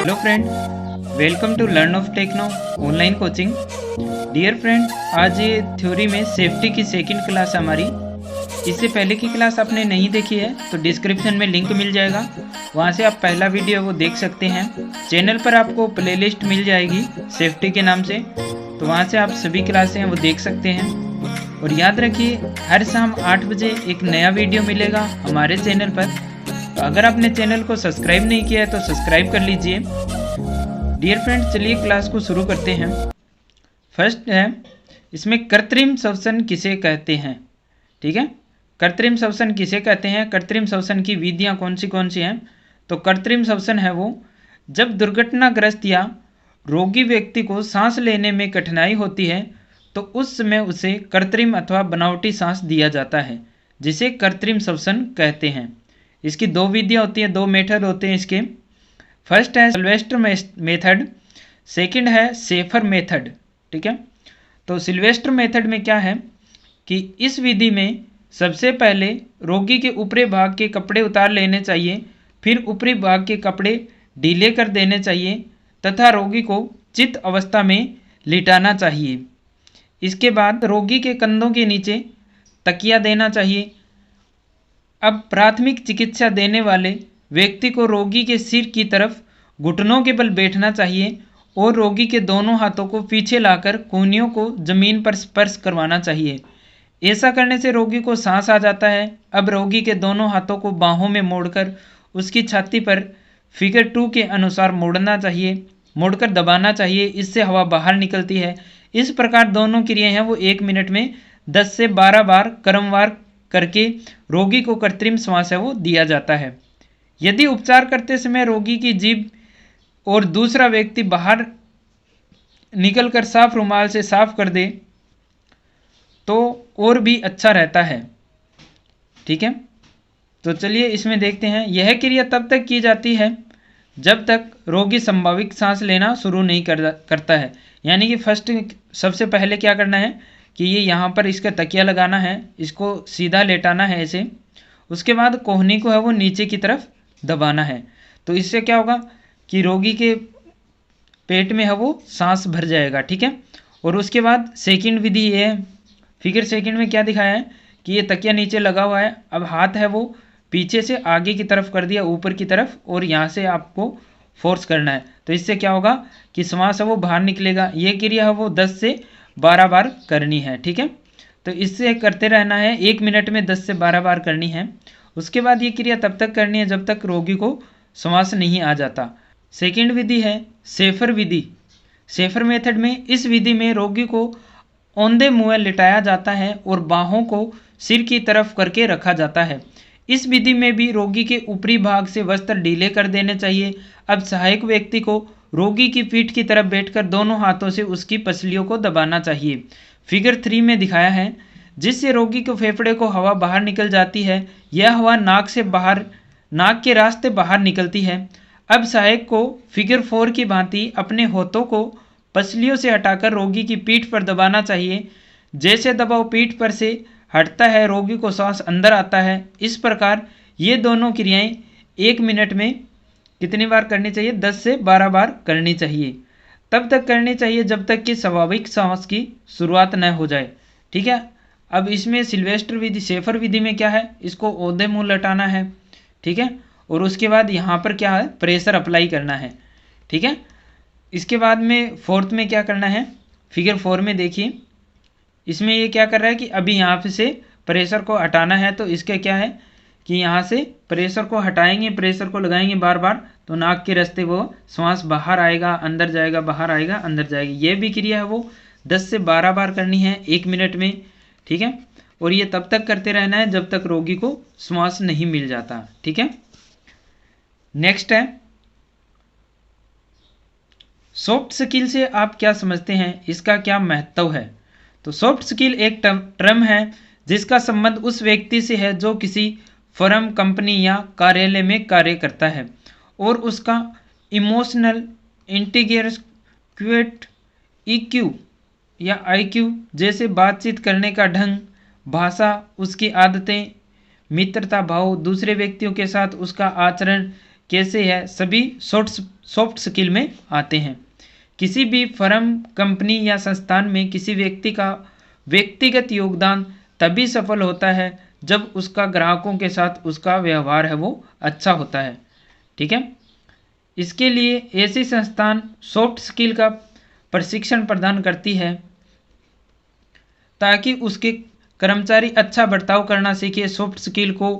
Hello friend, welcome to learn of techno online coaching. Dear friend, आज ये theory में safety की second class हमारी। इससे पहले की क्लास आपने नहीं देखी है तो डिस्क्रिप्शन में लिंक मिल जाएगा, वहाँ से आप पहला वीडियो वो देख सकते हैं। चैनल पर आपको प्लेलिस्ट मिल जाएगी सेफ्टी के नाम से, तो वहाँ से आप सभी क्लासें हैं वो देख सकते हैं। और याद रखिए, हर शाम 8 बजे एक नया वीडियो मिलेगा हमारे चैनल पर। तो अगर आपने चैनल को सब्सक्राइब नहीं किया है तो सब्सक्राइब कर लीजिए। डियर फ्रेंड, चलिए क्लास को शुरू करते हैं। फर्स्ट है, इसमें कृत्रिम श्वसन किसे कहते हैं। ठीक है, कृत्रिम श्वसन किसे कहते हैं, कृत्रिम श्वसन की विधियां कौन सी हैं। तो कृत्रिम श्वसन है वो जब दुर्घटनाग्रस्त या रोगी व्यक्ति को सांस लेने में कठिनाई होती है तो उस समय उसे कृत्रिम अथवा बनावटी सांस दिया जाता है, जिसे कृत्रिम श्वसन कहते हैं। इसकी दो विधियाँ होती हैं, दो मेथड होते हैं इसके। फर्स्ट है सिल्वेस्टर मेथड, सेकंड है सेफर मेथड। ठीक है, तो सिल्वेस्टर मेथड में क्या है कि इस विधि में सबसे पहले रोगी के ऊपरी भाग के कपड़े उतार लेने चाहिए, फिर ऊपरी भाग के कपड़े ढीले कर देने चाहिए तथा रोगी को चित अवस्था में लिटाना चाहिए। इसके बाद रोगी के कंधों के नीचे तकिया देना चाहिए। अब प्राथमिक चिकित्सा देने वाले व्यक्ति को रोगी के सिर की तरफ घुटनों के बल बैठना चाहिए और रोगी के दोनों हाथों को पीछे लाकर कूहनियों को जमीन पर स्पर्श करवाना चाहिए। ऐसा करने से रोगी को सांस आ जाता है। अब रोगी के दोनों हाथों को बाहों में मोड़कर उसकी छाती पर फिगर 2 के अनुसार मोड़कर दबाना चाहिए, इससे हवा बाहर निकलती है। इस प्रकार दोनों क्रियाएं हैं वो 1 मिनट में 10 से 12 बार क्रमवार करके रोगी को कृत्रिम श्वास है वो दिया जाता है। यदि उपचार करते समय रोगी की जीभ और दूसरा व्यक्ति बाहर निकलकर साफ रुमाल से साफ कर दे तो और भी अच्छा रहता है। ठीक है, तो चलिए इसमें देखते हैं। यह क्रिया तब तक की जाती है जब तक रोगी संभावित सांस लेना शुरू नहीं करता है। यानी कि फर्स्ट सबसे पहले क्या करना है कि ये यहाँ पर इसका तकिया लगाना है, इसको सीधा लेटाना है ऐसे। उसके बाद कोहनी को है वो नीचे की तरफ दबाना है। तो इससे क्या होगा कि रोगी के पेट में है वो सांस भर जाएगा। ठीक है, और उसके बाद सेकंड विधि ये है, फिगर सेकंड में क्या दिखाया है कि ये तकिया नीचे लगा हुआ है। अब हाथ है वो पीछे से आगे की तरफ कर दिया, ऊपर की तरफ, और यहाँ से आपको फोर्स करना है। तो इससे क्या होगा कि श्वास है वो बाहर निकलेगा। ये क्रिया है वो 10 से 12 बार करनी है। ठीक है, तो इससे करते रहना है, 1 मिनट में 10 से 12 बार करनी है। उसके बाद ये क्रिया तब तक करनी है जब तक रोगी को श्वास नहीं आ जाता। सेकंड विधि है सेफर विधि। सेफर मेथड में इस विधि में रोगी को औंधे मुँह लिटाया जाता है और बाहों को सिर की तरफ करके रखा जाता है। इस विधि में भी रोगी के ऊपरी भाग से वस्त्र ढीले कर देने चाहिए। अब सहायक व्यक्ति को रोगी की पीठ की तरफ बैठकर दोनों हाथों से उसकी पसलियों को दबाना चाहिए। फिगर 3 में दिखाया है, जिससे रोगी के फेफड़े को हवा बाहर निकल जाती है। यह हवा नाक के रास्ते बाहर निकलती है। अब सहायक को फिगर 4 की भांति अपने होठों को पसलियों से हटाकर रोगी की पीठ पर दबाना चाहिए। जैसे दबाव पीठ पर से हटता है रोगी को सांस अंदर आता है। इस प्रकार ये दोनों क्रियाएं 1 मिनट में कितनी बार करनी चाहिए, 10 से 12 बार करनी चाहिए। तब तक करनी चाहिए जब तक कि स्वाभाविक सांस की शुरुआत न हो जाए। ठीक है, अब इसमें सिल्वेस्टर विधि सेफर विधि में क्या है, इसको औंधे मुंह लटाना है। ठीक है, और उसके बाद यहाँ पर क्या है, प्रेशर अप्लाई करना है। ठीक है, इसके बाद में फोर्थ में क्या करना है, फिगर 4 में देखिए, इसमें ये क्या कर रहा है कि अभी यहाँ पे से प्रेशर को हटाना है। तो इसका क्या है कि यहाँ से प्रेशर को हटाएंगे, प्रेशर को लगाएंगे बार बार, तो नाक के रास्ते वो श्वास बाहर आएगा, अंदर जाएगा, बाहर आएगा, अंदर जाएगी। ये भी क्रिया है वो 10 से 12 बार करनी है 1 मिनट में। ठीक है, और ये तब तक करते रहना है जब तक रोगी को श्वास नहीं मिल जाता। ठीक है, नेक्स्ट है सॉफ्ट स्किल से आप क्या समझते हैं, इसका क्या महत्व है। तो सॉफ्ट स्किल एक टर्म है जिसका संबंध उस व्यक्ति से है जो किसी फर्म, कंपनी या कार्यालय में कार्य करता है और उसका इमोशनल इंटीग्रेट EQ या IQ जैसे बातचीत करने का ढंग, भाषा, उसकी आदतें, मित्रता भाव, दूसरे व्यक्तियों के साथ उसका आचरण, कैसे है, सभी सॉफ्ट स्किल में आते हैं। किसी भी फर्म, कंपनी या संस्थान में किसी व्यक्ति का व्यक्तिगत योगदान तभी सफल होता है जब उसका ग्राहकों के साथ उसका व्यवहार है वो अच्छा होता है। ठीक है, इसके लिए ऐसी संस्थान सॉफ्ट स्किल का प्रशिक्षण प्रदान करती है ताकि उसके कर्मचारी अच्छा बर्ताव करना सीखे। सॉफ्ट स्किल को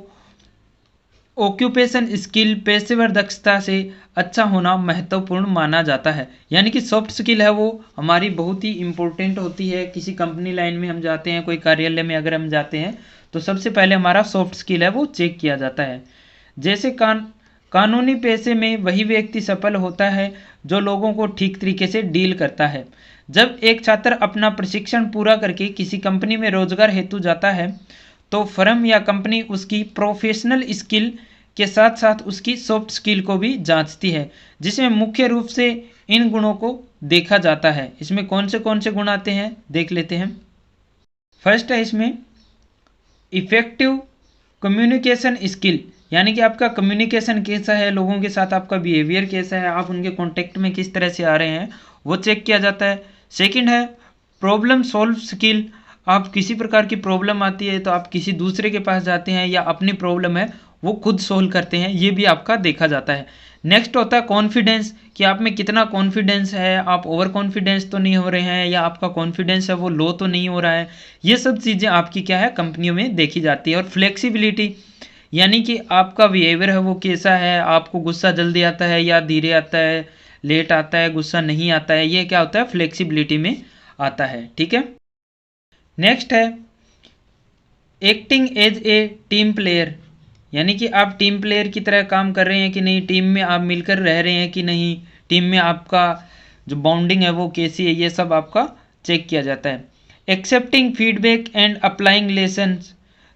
ऑक्यूपेशन स्किल, पेशेवर दक्षता से अच्छा होना महत्वपूर्ण माना जाता है। यानी कि सॉफ्ट स्किल है वो हमारी बहुत ही इम्पोर्टेंट होती है। किसी कंपनी लाइन में हम जाते हैं, कोई कार्यालय में अगर हम जाते हैं तो सबसे पहले हमारा सॉफ्ट स्किल है वो चेक किया जाता है। जैसे कानूनी पेशे में वही व्यक्ति सफल होता है जो लोगों को ठीक तरीके से डील करता है। जब एक छात्र अपना प्रशिक्षण पूरा करके किसी कंपनी में रोजगार हेतु जाता है तो फर्म या कंपनी उसकी प्रोफेशनल स्किल के साथ साथ उसकी सॉफ्ट स्किल को भी जांचती है, जिसमें मुख्य रूप से इन गुणों को देखा जाता है। इसमें कौन से गुण आते हैं देख लेते हैं। फर्स्ट है इसमें इफेक्टिव कम्युनिकेशन स्किल, यानी कि आपका कम्युनिकेशन कैसा है, लोगों के साथ आपका बिहेवियर कैसा है, आप उनके कांटेक्ट में किस तरह से आ रहे हैं वो चेक किया जाता है। सेकंड है प्रॉब्लम सॉल्व स्किल, आप किसी प्रकार की प्रॉब्लम आती है तो आप किसी दूसरे के पास जाते हैं या अपनी प्रॉब्लम है वो खुद सोल्व करते हैं, ये भी आपका देखा जाता है। नेक्स्ट होता है कॉन्फिडेंस, कि आप में कितना कॉन्फिडेंस है, आप ओवर कॉन्फिडेंस तो नहीं हो रहे हैं या आपका कॉन्फिडेंस है वो लो तो नहीं हो रहा है। ये सब चीज़ें आपकी क्या है कंपनियों में देखी जाती है। और फ्लेक्सिबिलिटी, यानी कि आपका बिहेवियर है वो कैसा है, आपको गुस्सा जल्दी आता है या धीरे आता है, लेट आता है, गुस्सा नहीं आता है, ये क्या होता है फ्लेक्सिबिलिटी में आता है। ठीक है, नेक्स्ट है acting as a team player, यानी कि आप टीम प्लेयर की तरह काम कर रहे हैं कि नहीं, टीम में आप मिलकर रह रहे हैं कि नहीं, टीम में आपका जो बॉन्डिंग है वो कैसी है, ये सब आपका चेक किया जाता है। Accepting feedback and applying lessons,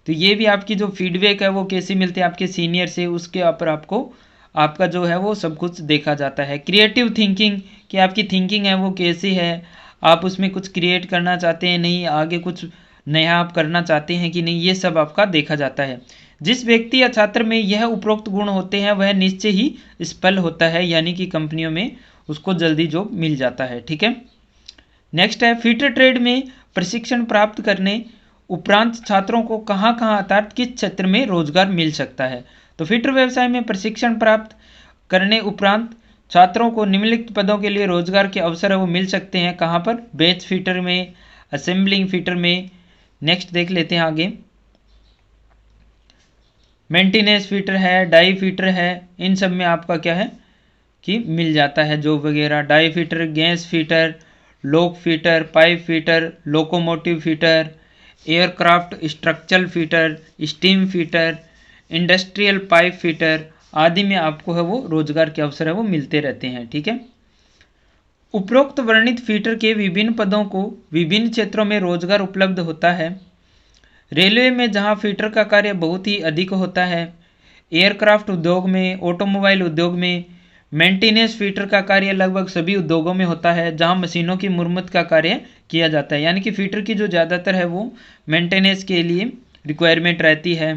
तो ये भी आपकी जो फीडबैक है वो कैसी मिलती है आपके सीनियर से, उसके ऊपर आपको आपका जो है वो सब कुछ देखा जाता है। क्रिएटिव थिंकिंग, कि आपकी थिंकिंग है वो कैसी है, आप उसमें कुछ क्रिएट करना चाहते हैं नहीं, आगे कुछ नया आप करना चाहते हैं कि नहीं, ये सब आपका देखा जाता है। जिस व्यक्ति या छात्र में यह उपरोक्त गुण होते हैं वह निश्चय ही सफल होता है, यानी कि कंपनियों में उसको जल्दी जॉब मिल जाता है। ठीक है, नेक्स्ट है फिट ट्रेड में प्रशिक्षण प्राप्त करने उपरांत छात्रों को कहाँ अर्थात किस क्षेत्र में रोजगार मिल सकता है। तो फिटर व्यवसाय में प्रशिक्षण प्राप्त करने उपरांत छात्रों को निम्नलिखित पदों के लिए रोजगार के अवसर है वो मिल सकते हैं। कहाँ पर, बेच फिटर में, असेंबलिंग फिटर में। नेक्स्ट देख लेते हैं आगे, मेंटेनेंस फिटर है, डाई फिटर है, इन सब में आपका क्या है कि मिल जाता है जॉब वगैरह। डाई फिटर, गैस फिटर, लोक fitter, pipe fitter, locomotive fitter, aircraft structural fitter, steam fitter, industrial pipe fitter आदि में आपको है वो रोजगार के अवसर है वो मिलते रहते हैं। ठीक है, उपरोक्त वर्णित फिटर के विभिन्न पदों को विभिन्न क्षेत्रों में रोजगार उपलब्ध होता है। रेलवे में जहां फिटर का कार्य बहुत ही अधिक होता है, एयरक्राफ्ट उद्योग में, ऑटोमोबाइल उद्योग में, मेंटेनेंस फिटर का कार्य लगभग सभी उद्योगों में होता है जहां मशीनों की मुरम्मत का कार्य किया जाता है। यानी कि फिटर की जो ज़्यादातर है वो मेंटेनेंस के लिए रिक्वायरमेंट रहती है।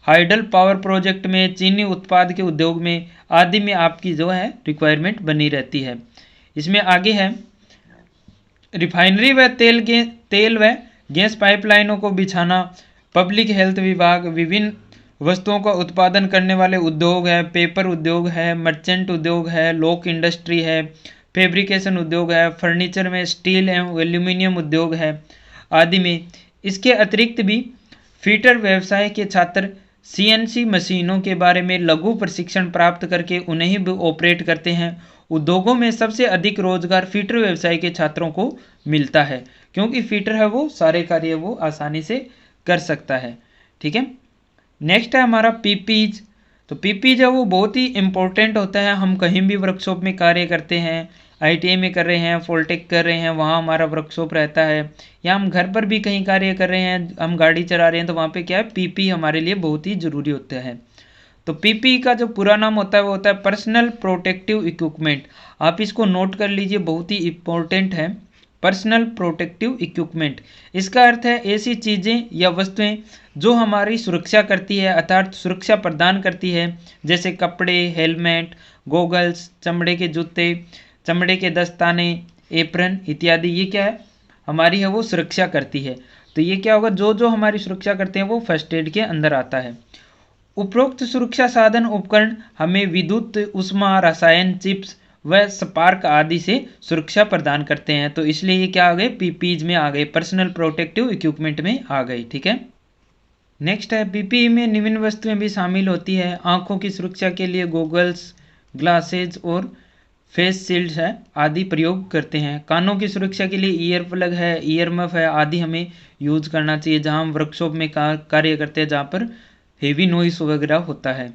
हाइडल पावर प्रोजेक्ट में, चीनी उत्पाद के उद्योग में आदि में आपकी जो है रिक्वायरमेंट बनी रहती है। इसमें आगे है रिफाइनरी व तेल व गैस पाइपलाइनों को बिछाना, पब्लिक हेल्थ विभाग, विभिन्न वस्तुओं का उत्पादन करने वाले उद्योग है, पेपर उद्योग है, मर्चेंट उद्योग है, लॉक इंडस्ट्री है, फैब्रिकेशन उद्योग है, फर्नीचर में स्टील एवं एल्यूमिनियम उद्योग है आदि में। इसके अतिरिक्त भी फिटर व्यवसाय के छात्र सीएनसी मशीनों के बारे में लघु प्रशिक्षण प्राप्त करके उन्हें ही ऑपरेट करते हैं। उद्योगों में सबसे अधिक रोजगार फिटर व्यवसाय के छात्रों को मिलता है, क्योंकि फिटर है वो सारे कार्य वो आसानी से कर सकता है। ठीक है, नेक्स्ट है हमारा पीपीज। तो पीपीज है वो बहुत ही इम्पोर्टेंट होता है। हम कहीं भी वर्कशॉप में कार्य करते हैं, आईटीआई में कर रहे हैं, फॉलटेक कर रहे हैं, वहाँ हमारा वर्कशॉप रहता है, या हम घर पर भी कहीं कार्य कर रहे हैं, हम गाड़ी चला रहे हैं, तो वहाँ पे क्या है पीपी हमारे लिए बहुत ही ज़रूरी होता है। तो पीपी का जो पूरा नाम होता है वो होता है पर्सनल प्रोटेक्टिव इक्विपमेंट। आप इसको नोट कर लीजिए, बहुत ही इम्पोर्टेंट है पर्सनल प्रोटेक्टिव इक्विपमेंट। इसका अर्थ है ऐसी चीज़ें या वस्तुएं जो हमारी सुरक्षा करती है अर्थात सुरक्षा प्रदान करती है, जैसे कपड़े, हेलमेट, गॉगल्स, चमड़े के जूते, चमड़े के दस्ताने, एप्रन इत्यादि। ये क्या है, हमारी है वो सुरक्षा करती है। तो ये क्या होगा, जो जो हमारी सुरक्षा करते हैं वो फर्स्ट एड के अंदर आता है। उपरोक्त सुरक्षा साधन उपकरण हमें विद्युत, ऊष्मा, रसायन, चिप्स व स्पार्क आदि से सुरक्षा प्रदान करते हैं। तो इसलिए ये क्या आ गए, पीपीईज में आ गए, पर्सनल प्रोटेक्टिव इक्विपमेंट में आ गए। ठीक है, नेक्स्ट है पीपीई में निम्न वस्तुएं भी शामिल होती है। आंखों की सुरक्षा के लिए गॉगल्स, ग्लासेज और फेस शील्ड है आदि प्रयोग करते हैं। कानों की सुरक्षा के लिए ईयर प्लग है, ईयर मफ है आदि हमें यूज करना चाहिए जहां हम वर्कशॉप में कार्य करते हैं, जहां पर हेवी नॉइस वगैरह होता है।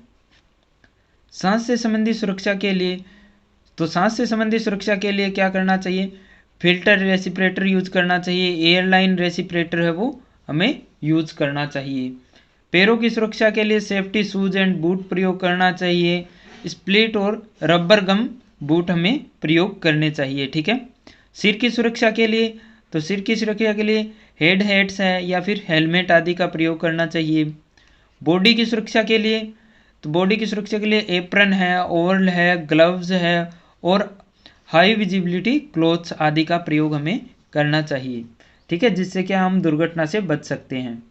सांस से संबंधी सुरक्षा के लिए, तो सांस से संबंधित सुरक्षा के लिए क्या करना चाहिए, फिल्टर रेसिपिरेटर यूज करना चाहिए, एयरलाइन रेसिपिरेटर है वो हमें यूज करना चाहिए। पैरों की सुरक्षा के लिए सेफ्टी शूज एंड बूट प्रयोग करना चाहिए। स्प्लिट और रबर गम बूट हमें प्रयोग करने चाहिए। ठीक है, सिर की सुरक्षा के लिए, तो सिर की सुरक्षा के लिए हेड हेड्स है या फिर हेलमेट आदि का प्रयोग करना चाहिए। बॉडी की सुरक्षा के लिए, तो बॉडी की सुरक्षा के लिए एप्रन है, ओवरल है, ग्लव्स है और हाई विजिबिलिटी क्लोथ्स आदि का प्रयोग हमें करना चाहिए। ठीक है, जिससे कि हम दुर्घटना से बच सकते हैं।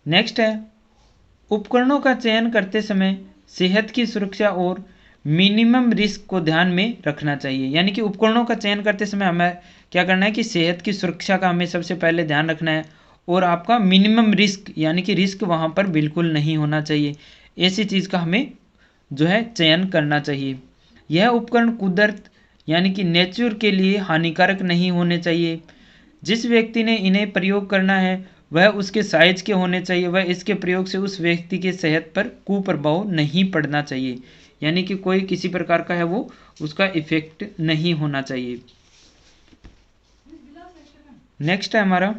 नेक्स्ट है उपकरणों का चयन करते समय सेहत की सुरक्षा और मिनिमम रिस्क को ध्यान में रखना चाहिए। यानी कि उपकरणों का चयन करते समय हमें क्या करना है कि सेहत की सुरक्षा का हमें सबसे पहले ध्यान रखना है और आपका मिनिमम रिस्क यानी कि रिस्क वहाँ पर बिल्कुल नहीं होना चाहिए, ऐसी चीज़ का हमें जो है चयन करना चाहिए। यह उपकरण कुदरत यानी कि नेचर के लिए हानिकारक नहीं होने चाहिए। जिस व्यक्ति ने इन्हें प्रयोग करना है वह उसके साइज के होने चाहिए, वह इसके प्रयोग से उस व्यक्ति के सेहत पर कुप्रभाव नहीं पड़ना चाहिए, यानी कि कोई किसी प्रकार का है वो उसका इफेक्ट नहीं होना चाहिए। नेक्स्ट है हमारा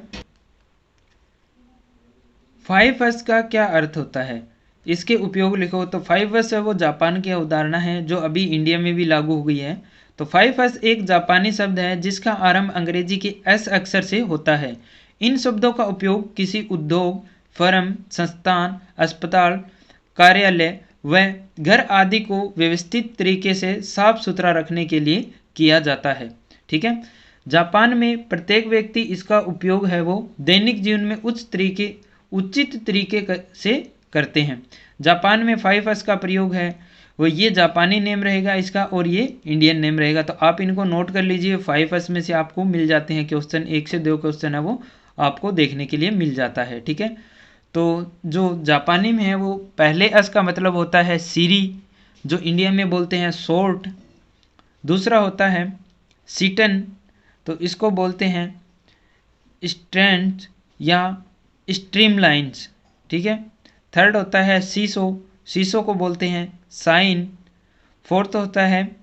5S का क्या अर्थ होता है, इसके उपयोग लिखो। तो 5S है वो जापान की अवधारणा है जो अभी इंडिया में भी लागू हो गई है। तो 5S एक जापानी शब्द है जिसका आरंभ अंग्रेजी के S अक्षर से होता है। इन शब्दों का उपयोग किसी उद्योग, फर्म, संस्थान, अस्पताल, कार्यालय व घर आदि को व्यवस्थित तरीके से साफ सुथरा रखने के लिए किया जाता है। ठीक है, जापान में प्रत्येक व्यक्ति इसका उपयोग है वो दैनिक जीवन में उचित तरीके से करते हैं। जापान में 5S का प्रयोग है वो ये जापानी नेम रहेगा इसका और ये इंडियन नेम रहेगा। तो आप इनको नोट कर लीजिए, 5S में से आपको मिल जाते हैं क्वेश्चन, 1 से 2 क्वेश्चन है वो आपको देखने के लिए मिल जाता है। ठीक है, तो जो जापानी में है वो पहले S का मतलब होता है सीरी, जो इंडिया में बोलते हैं शॉर्ट। दूसरा होता है सीटन, तो इसको बोलते हैं स्ट्रेंथ या स्ट्रीमलाइंस। ठीक है, थर्ड होता है शीशो को बोलते हैं साइन। फोर्थ होता है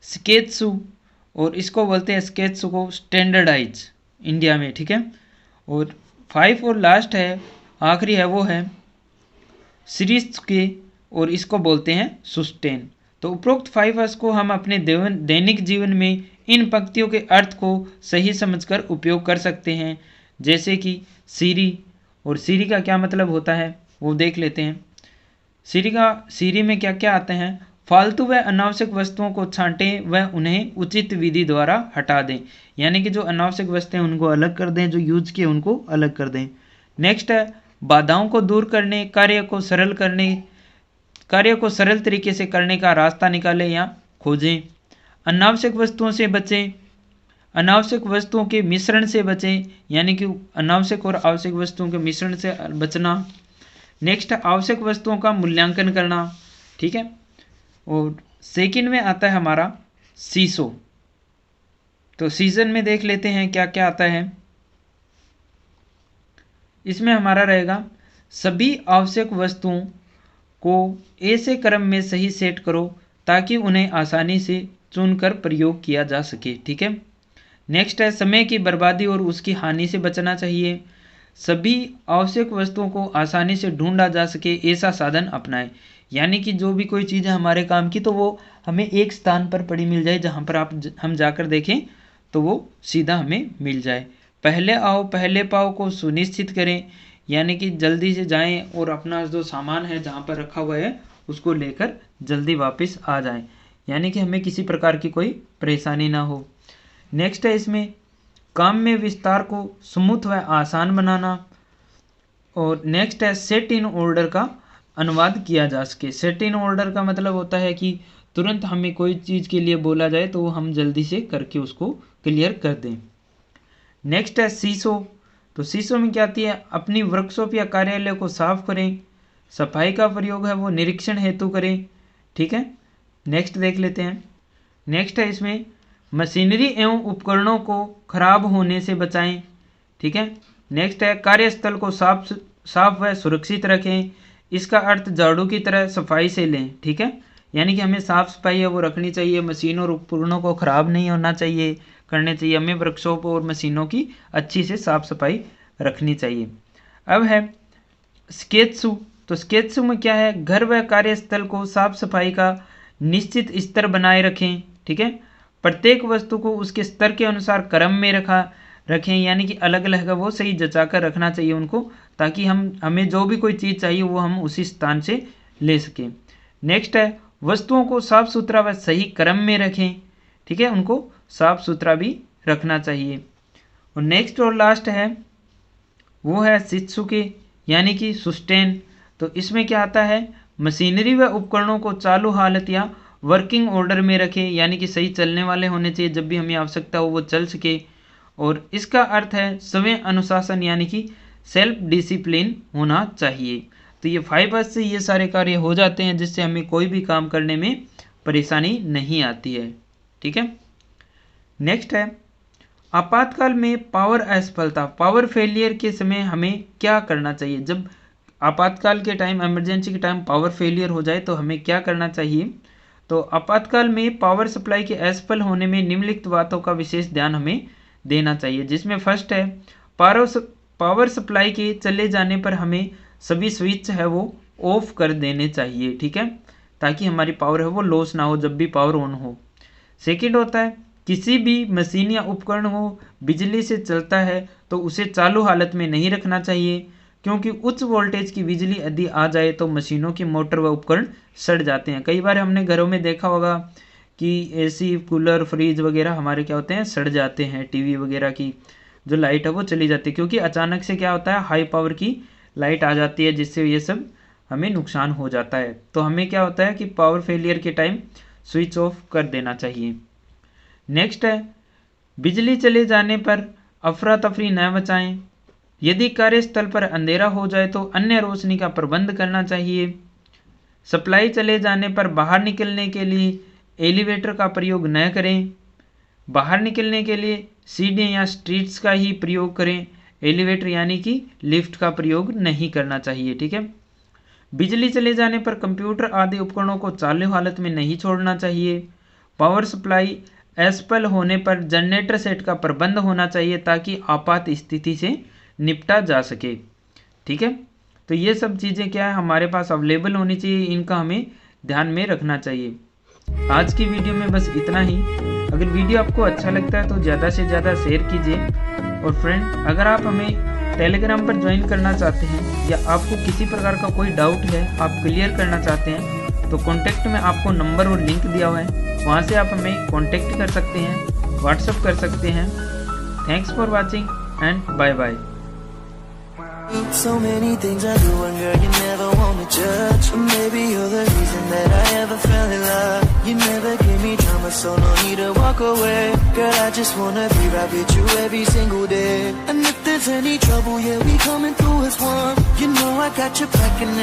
स्केत्सु और इसको बोलते हैं स्केत्सु को स्टैंडर्डाइज इंडिया में। ठीक है, और 5 और लास्ट है आखिरी है वो है सिरिस्के और इसको बोलते हैं सुस्टेन। तो उपरोक्त 5S को हम अपने दैनिक जीवन में इन पंक्तियों के अर्थ को सही समझकर उपयोग कर सकते हैं, जैसे कि सीरी, और सीरी का क्या मतलब होता है वो देख लेते हैं। सीरी में क्या क्या आते हैं, फालतू व अनावश्यक वस्तुओं को छांटें व उन्हें उचित विधि द्वारा हटा दें, यानी कि जो अनावश्यक वस्तुएं उनको अलग कर दें, जो यूज किए उनको अलग कर दें। नेक्स्ट है बाधाओं को दूर करने, कार्य को सरल तरीके से करने का रास्ता निकालें या खोजें। अनावश्यक वस्तुओं से बचें, अनावश्यक वस्तुओं के मिश्रण से बचें, यानी कि अनावश्यक और आवश्यक वस्तुओं के मिश्रण से बचना। नेक्स्ट आवश्यक वस्तुओं का मूल्यांकन करना। ठीक है, और सेकंड में आता है हमारा सीसो। तो सीजन में देख लेते हैं क्या क्या आता है। इसमें हमारा रहेगा सभी आवश्यक वस्तुओं को ऐसे क्रम में सही सेट करो ताकि उन्हें आसानी से चुनकर प्रयोग किया जा सके। ठीक है, नेक्स्ट है समय की बर्बादी और उसकी हानि से बचना चाहिए। सभी आवश्यक वस्तुओं को आसानी से ढूंढा जा सके ऐसा साधन अपनाएं, यानी कि जो भी कोई चीज़ है हमारे काम की तो वो हमें एक स्थान पर पड़ी मिल जाए जहाँ पर हम जाकर देखें तो वो सीधा हमें मिल जाए। पहले आओ पहले पाओ को सुनिश्चित करें, यानी कि जल्दी से जाएं और अपना जो सामान है जहाँ पर रखा हुआ है उसको लेकर जल्दी वापस आ जाएं, यानी कि हमें किसी प्रकार की कोई परेशानी ना हो। नेक्स्ट है इसमें काम में विस्तार को स्मूथ व आसान बनाना। और नेक्स्ट है सेट इन ऑर्डर का अनुवाद किया जा सके। सेट इन ऑर्डर का मतलब होता है कि तुरंत हमें कोई चीज़ के लिए बोला जाए तो हम जल्दी से करके उसको क्लियर कर दें। नेक्स्ट है सीसो। तो सीसो में क्या आती है, अपनी वर्कशॉप या कार्यालय को साफ करें। सफाई का प्रयोग है वो निरीक्षण हेतु करें। ठीक है, नेक्स्ट देख लेते हैं। नेक्स्ट है इसमें मशीनरी एवं उपकरणों को खराब होने से बचाएं। ठीक है, नेक्स्ट है कार्यस्थल को साफ व सुरक्षित रखें। इसका अर्थ झाड़ू की तरह सफाई से लें। ठीक है, यानी कि हमें साफ सफाई है वो रखनी चाहिए, मशीनों और उपकरणों को खराब नहीं होना चाहिए, करने चाहिए। हमें वर्कशॉप और मशीनों की अच्छी से साफ सफाई रखनी चाहिए। अब है स्केत्सु। तो स्केत्सु में क्या है, घर व कार्यस्थल को साफ सफाई का निश्चित स्तर बनाए रखें। ठीक है, प्रत्येक वस्तु को उसके स्तर के अनुसार क्रम में रखें, यानी कि अलग अलग है वो सही जचा कर रखना चाहिए उनको, ताकि हमें जो भी कोई चीज़ चाहिए वो हम उसी स्थान से ले सकें। नेक्स्ट है वस्तुओं को साफ सुथरा व सही क्रम में रखें। ठीक है, उनको साफ सुथरा भी रखना चाहिए। और नेक्स्ट और लास्ट है वो है शित्सुके, यानी कि सुस्टेन। तो इसमें क्या आता है, मशीनरी व उपकरणों को चालू हालत या वर्किंग ऑर्डर में रखें, यानी कि सही चलने वाले होने चाहिए, जब भी हमें आवश्यकता हो वो चल सके। और इसका अर्थ है स्वयं अनुशासन, यानी कि सेल्फ डिसिप्लिन होना चाहिए। तो ये 5 से ये सारे कार्य हो जाते हैं जिससे हमें कोई भी काम करने में परेशानी नहीं आती है। ठीक है, नेक्स्ट है आपातकाल में पावर असफलता। पावर फेलियर के समय हमें क्या करना चाहिए। जब आपातकाल के टाइम, इमरजेंसी के टाइम पावर फेलियर हो जाए तो हमें क्या करना चाहिए। तो आपातकाल में पावर सप्लाई के असफल होने में निम्नलिखित बातों का विशेष ध्यान हमें देना चाहिए, जिसमें फर्स्ट है पावर सप्लाई के चले जाने पर हमें सभी स्विच है वो ऑफ कर देने चाहिए। ठीक है, ताकि हमारी पावर है वो लॉस ना हो जब भी पावर ऑन हो। सेकंड होता है किसी भी मशीन या उपकरण हो बिजली से चलता है तो उसे चालू हालत में नहीं रखना चाहिए, क्योंकि उच्च वोल्टेज की बिजली यदि आ जाए तो मशीनों की मोटर व उपकरण सड़ जाते हैं। कई बार हमने घरों में देखा होगा कि एसी, कूलर, फ्रिज वगैरह हमारे क्या होते हैं, सड़ जाते हैं। टीवी वगैरह की जो लाइट है वो चली जाती है, क्योंकि अचानक से क्या होता है, हाई पावर की लाइट आ जाती है, जिससे ये सब हमें नुकसान हो जाता है। तो हमें क्या होता है कि पावर फेलियर के टाइम स्विच ऑफ कर देना चाहिए। नेक्स्ट है बिजली चले जाने पर अफरा तफरी न मचाएं। यदि कार्यस्थल पर अंधेरा हो जाए तो अन्य रोशनी का प्रबंध करना चाहिए। सप्लाई चले जाने पर बाहर निकलने के लिए एलिवेटर का प्रयोग न करें। बाहर निकलने के लिए सीढ़ियाँ या स्ट्रीट्स का ही प्रयोग करें, एलिवेटर यानी कि लिफ्ट का प्रयोग नहीं करना चाहिए। ठीक है, बिजली चले जाने पर कंप्यूटर आदि उपकरणों को चालू हालत में नहीं छोड़ना चाहिए। पावर सप्लाई असफल होने पर जनरेटर सेट का प्रबंध होना चाहिए ताकि आपात स्थिति से निपटा जा सके। ठीक है, तो ये सब चीज़ें क्या है हमारे पास अवेलेबल होनी चाहिए, इनका हमें ध्यान में रखना चाहिए। आज की वीडियो में बस इतना ही। अगर वीडियो आपको अच्छा लगता है तो ज़्यादा से ज़्यादा शेयर कीजिए। और फ्रेंड, अगर आप हमें टेलीग्राम पर ज्वाइन करना चाहते हैं या आपको किसी प्रकार का कोई डाउट है आप क्लियर करना चाहते हैं तो कॉन्टैक्ट में आपको नंबर और लिंक दिया हुआ है, वहाँ से आप हमें कॉन्टैक्ट कर सकते हैं, व्हाट्सअप कर सकते हैं। Thanks for watching and bye bye. So many things I do and girl you never want me judge. Maybe you're the reason that I ever fell in love. You never give me drama, so no need to walk away. Girl, I just wanna be right with you every single day. And if there's any trouble, yeah, we coming through as one. You know I got your back and